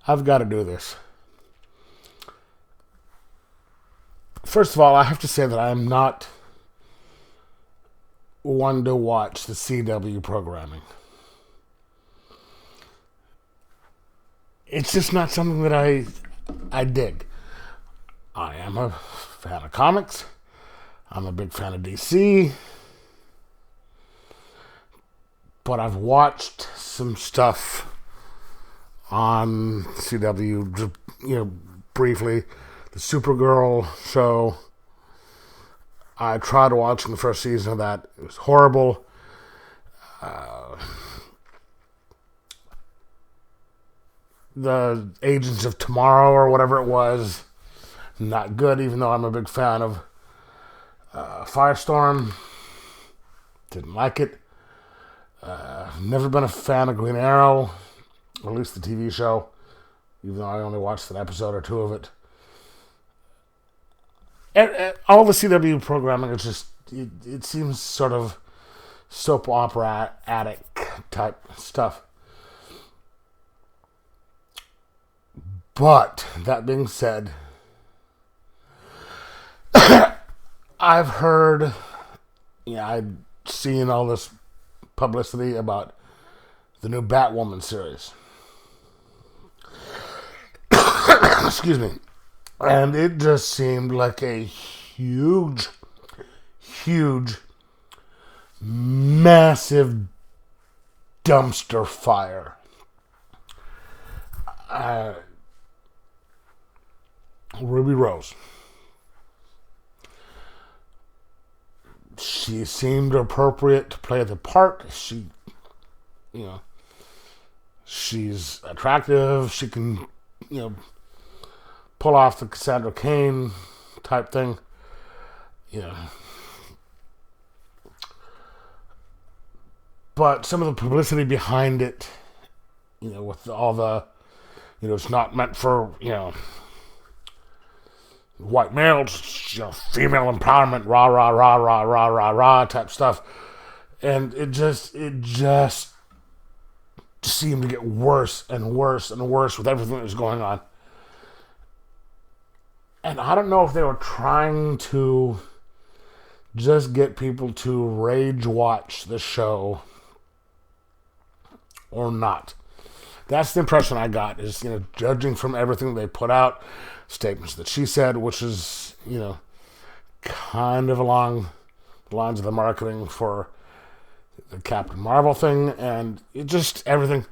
I've got to do this. First of all, I have to say that I am not one to watch the CW programming. It's just not something that I dig. I am a fan of comics. I'm a big fan of DC. But I've watched some stuff on CW, briefly. The Supergirl show. I tried watching the first season of that. It was horrible. The Agents of Tomorrow or whatever it was, not good, even though I'm a big fan of Firestorm. Didn't like it. Never been a fan of Green Arrow, or at least the TV show, even though I only watched an episode or two of it. All the CW programming is just, it seems sort of soap opera addict type stuff. But, that being said, I've heard, I've seen all this publicity about the new Batwoman series. Excuse me. And it just seemed like a huge, massive dumpster fire. Ruby Rose. She seemed appropriate to play the part. She's attractive. She can, pull off the Cassandra Cain type thing. But some of the publicity behind it, with all the, it's not meant for, white males, female empowerment, rah, rah, rah, rah, rah, rah, rah type stuff. And it just seemed to get worse and worse and worse with everything that was going on. And I don't know if they were trying to just get people to rage watch the show or not. That's the impression I got, is, judging from everything they put out, statements that she said, which is, kind of along the lines of the marketing for the Captain Marvel thing, and everything.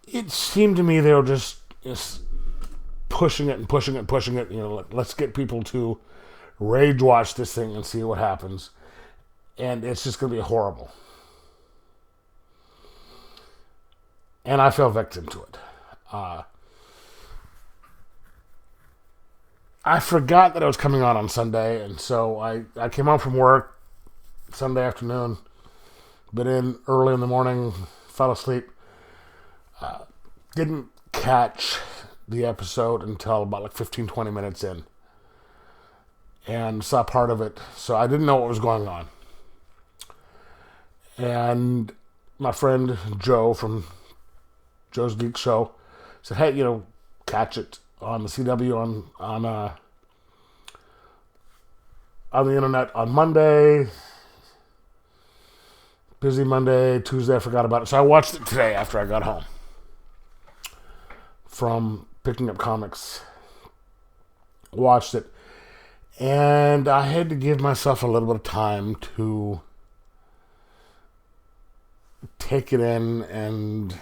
It seemed to me they were just pushing it and pushing it and pushing it. Let's get people to rage watch this thing and see what happens. And it's just going to be horrible. And I fell victim to it. I forgot that it was coming on Sunday, and so I came home from work Sunday afternoon, been in early in the morning, fell asleep, didn't catch the episode until about 15-20 minutes in, and saw part of it, so I didn't know what was going on. And my friend Joe from Joe's Geek Show said, hey, catch it on the CW on the internet on Monday. Busy Monday, Tuesday, I forgot about it. So I watched it today after I got home from picking up comics. Watched it. And I had to give myself a little bit of time to take it in and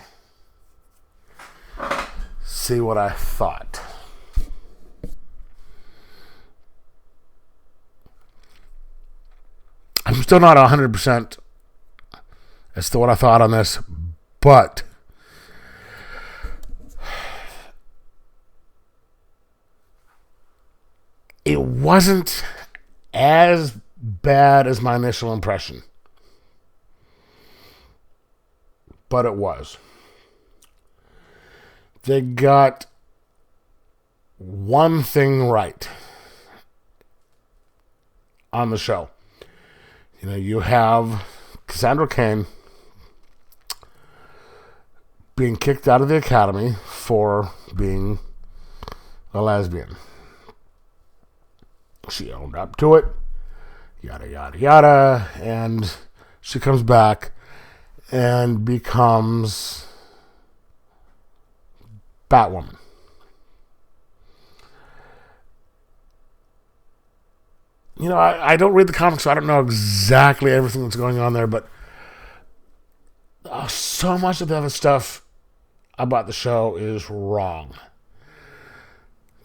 see what I thought. I'm still not 100% as to what I thought on this, but it wasn't as bad as my initial impression. But it was. They got one thing right on the show. You have Cassandra Cain being kicked out of the academy for being a lesbian. She owned up to it, yada, yada, yada, and she comes back and becomes Batwoman. You know, I don't read the comics, so I don't know exactly everything that's going on there, but so much of the other stuff about the show is wrong.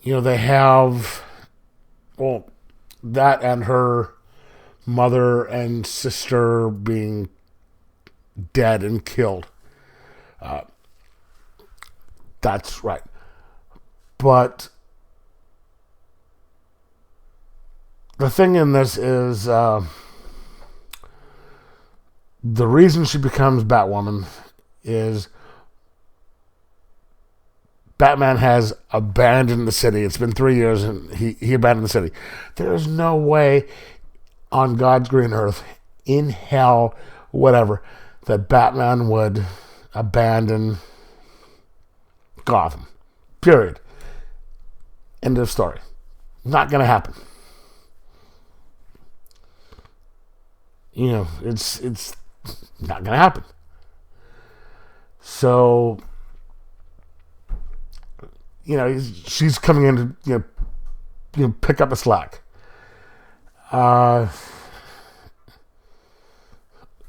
You know, they have, well, that and her mother and sister being dead and killed. That's right. But the thing in this is the reason she becomes Batwoman is Batman has abandoned the city. It's been 3 years and he abandoned the city. There's no way on God's green earth, in hell, whatever, that Batman would abandon Gotham. Period. End of story. Not going to happen. You know, it's not going to happen. So, you know, she's coming in to pick up the slack.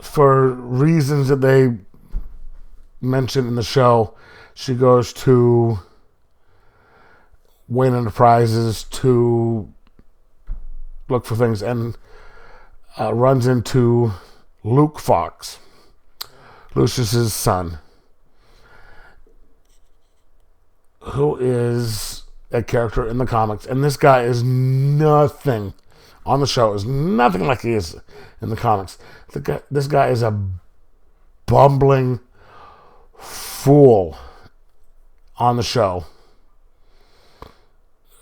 For reasons that they mentioned in the show, she goes to Wayne Enterprises to look for things and runs into Luke Fox, Lucius's son, who is a character in the comics, and this guy is nothing on the show, is nothing like he is in the comics. This guy is a bumbling fool on the show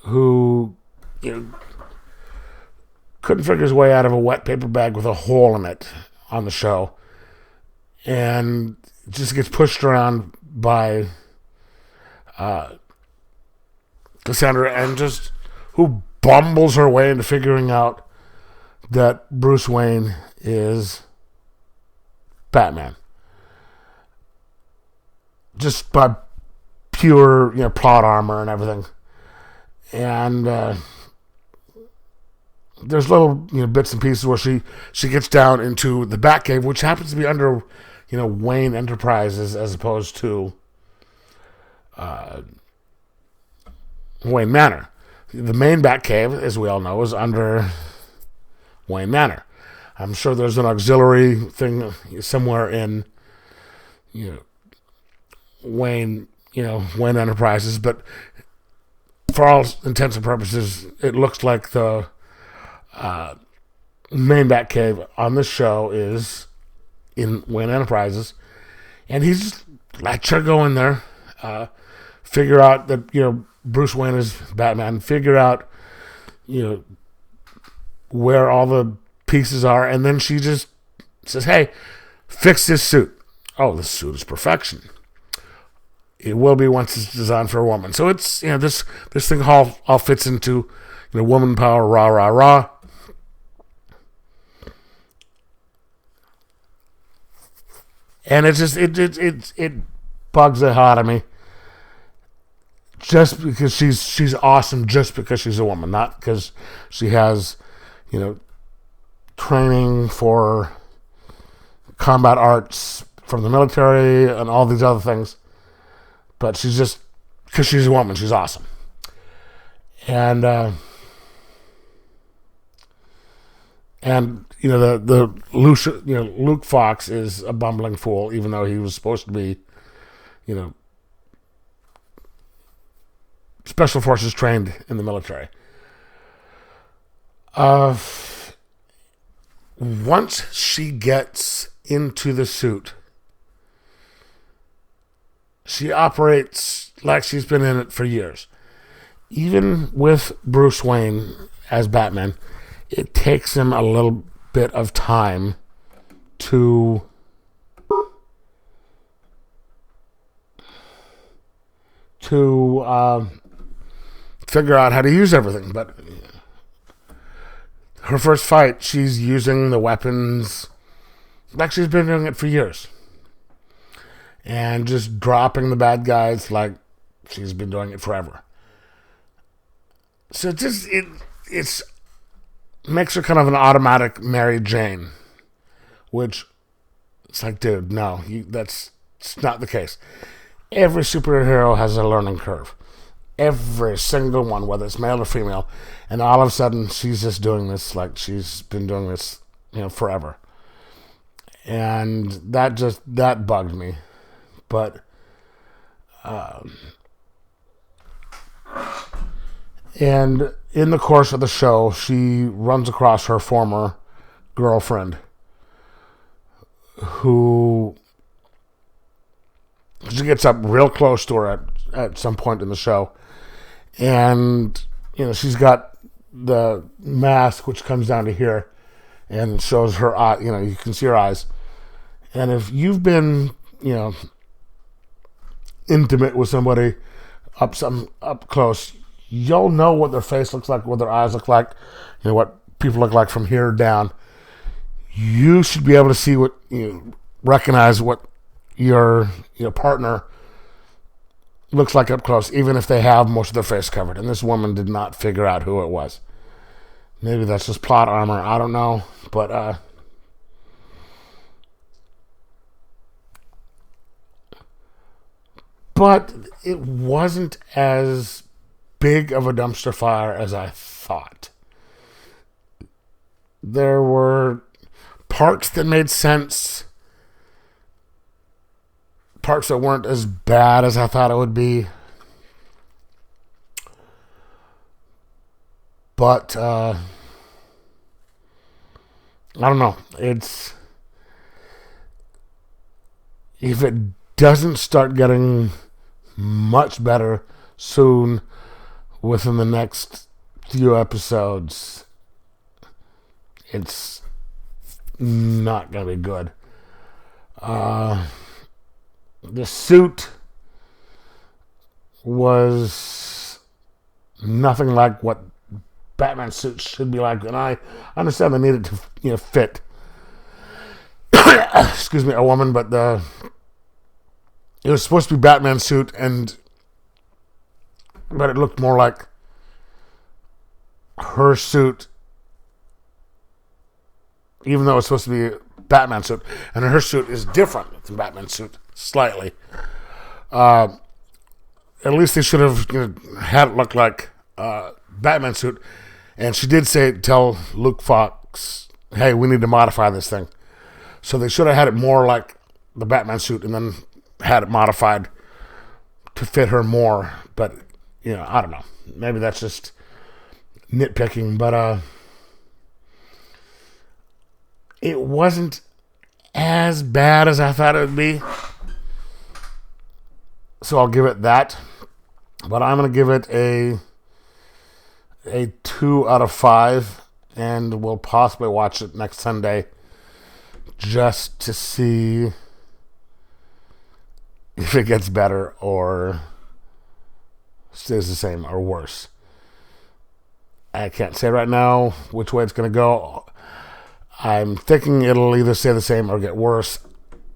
who, you know, couldn't figure his way out of a wet paper bag with a hole in it on the show, and just gets pushed around by Cassandra, and just who bumbles her way into figuring out that Bruce Wayne is Batman. Just by pure, plot armor and everything. And there's little, bits and pieces where she gets down into the Batcave, which happens to be under, Wayne Enterprises as opposed to Wayne Manor. The main Batcave, as we all know, is under Wayne Manor. I'm sure there's an auxiliary thing somewhere in, Wayne Enterprises, but for all intents and purposes, it looks like the main Batcave on this show is in Wayne Enterprises, and he's let her go in there, figure out that Bruce Wayne is Batman, figure out where all the pieces are, and then she just says, "Hey, fix this suit." Oh, this suit is perfection. It will be once it's designed for a woman. So it's this thing all fits into woman power, rah rah rah. And it just it bugs the hell out of me. Just because she's awesome, just because she's a woman, not because she has training for combat arts from the military and all these other things. But she's just, because she's a woman, she's awesome. And the Luke Fox is a bumbling fool, even though he was supposed to be, special forces trained in the military. Once she gets into the suit, she operates like she's been in it for years. Even with Bruce Wayne as Batman, it takes him a little bit of time to figure out how to use everything. But her first fight, she's using the weapons like she's been doing it for years. And just dropping the bad guys like she's been doing it forever. So it's makes her kind of an automatic Mary Jane, which it's like, dude, no, that's not the case. Every superhero has a learning curve. Every single one, whether it's male or female, and all of a sudden she's just doing this like she's been doing this, forever. And that bugged me. But and in the course of the show, she runs across her former girlfriend, who she gets up real close to her at some point in the show, and she's got the mask which comes down to here and shows her eye. You can see her eyes, and if you've been intimate with somebody up close, you'll know what their face looks like, what their eyes look like, what people look like from here down. You should be able to see recognize what your partner looks like up close, even if they have most of their face covered. And this woman did not figure out who it was. Maybe that's just plot armor. I don't know, but it wasn't as big of a dumpster fire as I thought. There were parts that made sense, parts that weren't as bad as I thought it would be. But I don't know. If it doesn't start getting much better soon, within the next few episodes, it's not going to be good. The suit was nothing like what Batman suits should be like, and I understand they needed to fit excuse me, a woman, but it was supposed to be Batman's suit, but it looked more like her suit, even though it's supposed to be a Batman suit, and her suit is different than Batman's suit slightly. At least they should have had it look like Batman's suit. And she did tell Luke Fox, "Hey, we need to modify this thing." So they should have had it more like the Batman suit, and then had it modified to fit her more. But I don't know. Maybe that's just nitpicking, but it wasn't as bad as I thought it would be. So I'll give it that. But I'm going to give it a 2 out of 5, and we'll possibly watch it next Sunday just to see if it gets better or stays the same or worse. I can't say right now which way it's going to go. I'm thinking it'll either stay the same or get worse.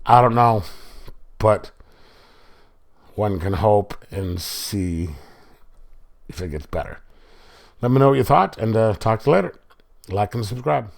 I don't know, but one can hope and see if it gets better. Let me know what you thought, and talk to you later. Like and subscribe.